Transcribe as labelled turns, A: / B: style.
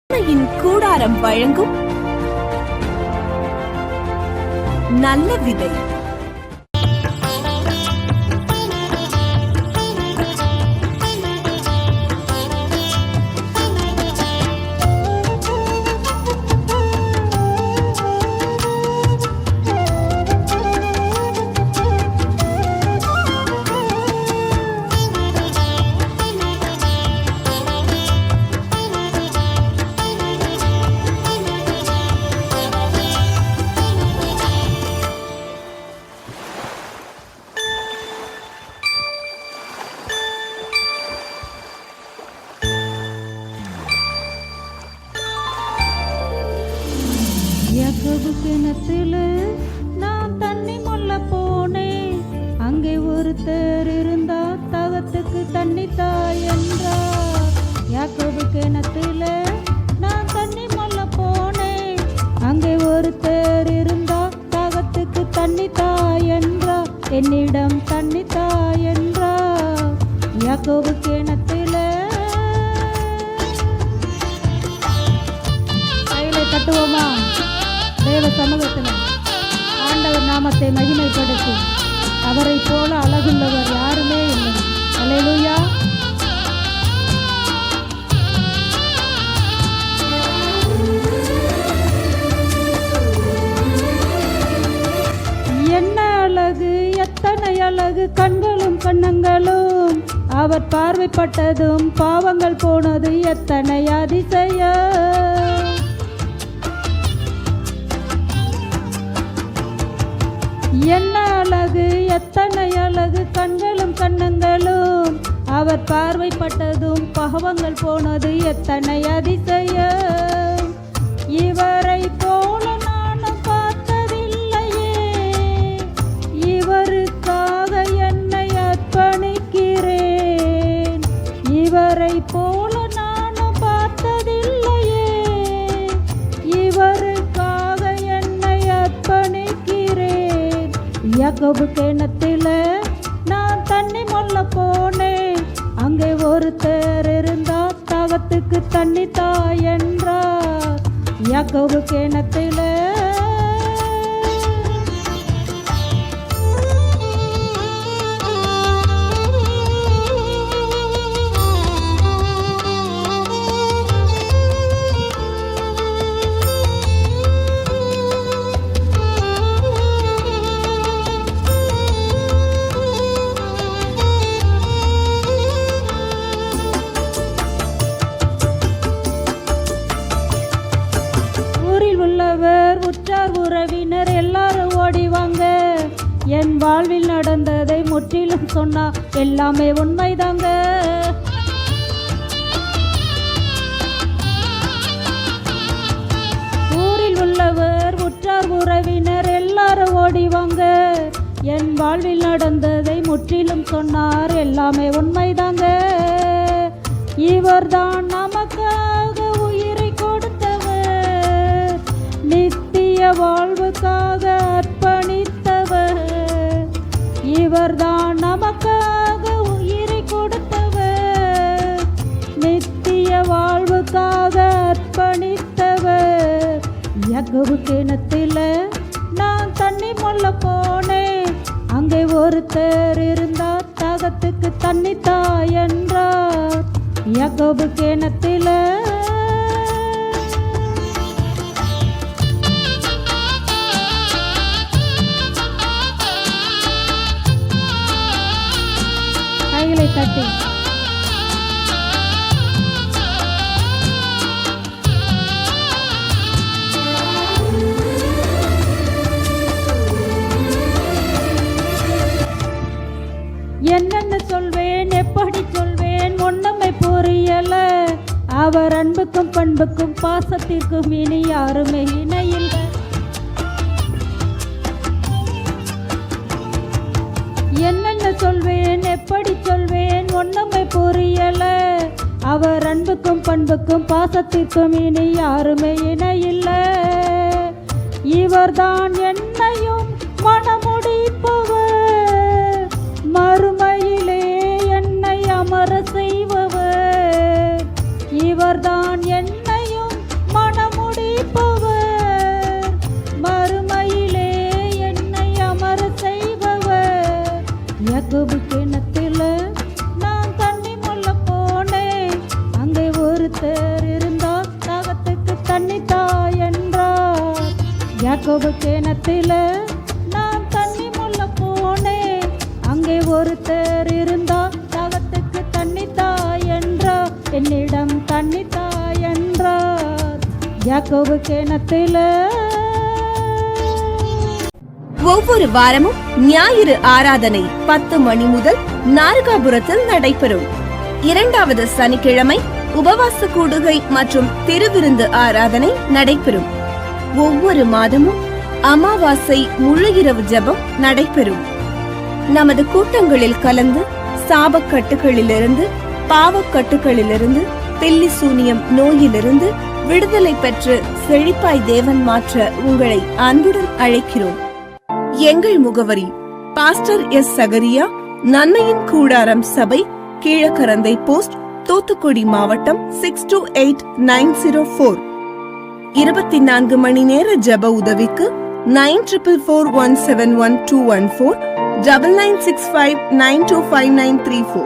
A: கூடாரம் வழங்கும் நல்ல விதை.
B: யாக்கோபு கிணத்துல நான் தண்ணி மொல்ல போனேன். அங்கே ஒருத்தர் இருந்தா தாகத்துக்கு தண்ணி தாய் என்றா. யாக்கோபு கிணத்துல நான் தண்ணி மொல்ல போனேன். அங்கே ஒருத்தர் இருந்தா தாகத்துக்கு தண்ணி தாய் என்றா. என்னிடம் தண்ணி தாய் என்றா. யாக்கோபு கிணத்துல கையில கட்டுவோமா? தேவ சமூகத்தில் ஆண்டவர் நாமத்தை மகிமைப்படுத்தி அவரை போல அழகுள்ளவர் யாருமே இல்லை. அல்லேலூயா. என்ன அழகு, எத்தனை அழகு, கண்களும் கண்ணங்களும் அவர் பார்வைப்பட்டதும் பாவங்கள் போனது எத்தனை அதிசயம். என்ன அழகு, எத்தனை அழகு, கண்களும் கண்ணங்களும் அவர் பார்வைப்பட்டதும் பாவங்கள் போனது எத்தனை அதிசயம். இவரை போல நானும் பார்த்ததில்லையே, இவருக்காக என்னை அர்ப்பணிக்கிறேன். இவரை போல நானும் பார்த்ததில்லையே, இவருக்காக என்னை அர்ப்பணிக்கிறேன். யாக்கோபு கிணத்துல நான் தண்ணி மொல்ல போனேன். அங்கே ஒருத்தர் இருந்தா தாகத்துக்கு தண்ணி தாய் என்றார். யாக்கோபு கிணத்துல உற்றார் உறவினர் எல்லாரும் ஓடிவாங்க. என் வாழ்வில் நடந்ததை முற்றிலும் சொன்னா எல்லாமே உண்மைதாங்க. ஊரில் உள்ளவர் உற்றார் உறவினர் எல்லாரும் ஓடிவாங்க. என் வாழ்வில் நடந்ததை முற்றிலும் சொன்னார் எல்லாமே உண்மைதாங்க. இவர்தான் நமக்காக உயிரை கொடுத்தவர், நித்திய வாழ்வுக்காக அர்ப்பணித்தவர். இவர்தான் நமக்காக உயிரை கொடுத்தவர், நித்திய வாழ்வுக்காக அர்ப்பணித்தவர். யாக்கோபு கிணத்துல நான் தண்ணி மொல்ல போனேன். அங்கே ஒருத்தர் இருந்தார் தாகத்துக்கு தண்ணி தாய் என்றார். யாக்கோபு கிணத்துல கைகளை தட்டி என்னென்ன சொல்வேன், எப்படி சொல்வேன், ஒண்ணுமே புரியல. அவர் அன்புக்கும் பண்புக்கும் பாசத்திற்கும் இனி யாருமே இணையில்லை. என்னென்ன சொல்வேன், எப்படி சொல்வேன், ஒண்ணுமே புரியல. அவர் அன்புக்கும் பண்புக்கும் பாசத்திற்கும் இனி யாருமே இணையில்லை. இவர்தான் என்னையும் மனமுடிப்பவர், மறுமையிலே என்னை அமர செய்பவர். இவர்தான் என்னையும் யாக்கோபு கிணத்துல நான் தண்ணி முள்ள போனேன். அங்கே ஒருத்தர் இருந்தா தாகத்துக்கு தண்ணி தா என்றார். என்னிடம் தண்ணி தா என்றார். யாக்கோபு கிணத்துல.
A: ஒவ்வொரு வாரமும் ஞாயிறு ஆராதனை 10 மணி முதல் நார்காபுரத்தில் நடைபெறும். 2வது சனிக்கிழமை உபவாச கூடுகை மற்றும் திருவிருந்து ஆராதனை நடைபெறும். ஒவ்வொரு மாதமும் அமாவாசை முழு இரவு ஜெபம் நடைபெறும். நமது கூட்டங்களில் கலந்து சாபக்கட்டுகளிலிருந்து, பாவக்கட்டுகளிலிருந்து, பில்லி சூனியம் நோயிலிருந்து விடுதலை பெற்று செழிப்பாய் தேவன் மாற்ற உங்களை அன்புடன் அழைக்கிறோம். எங்கள் முகவரி: பாஸ்டர் எஸ். சகரியா, நன்மையின் கூடாரம் சபை, கீழக்கரந்தை போஸ்ட், தூத்துக்குடி மாவட்டம் 628904. 24 மணி நேர ஜெப உதவிக்கு 9441711214 9965925934.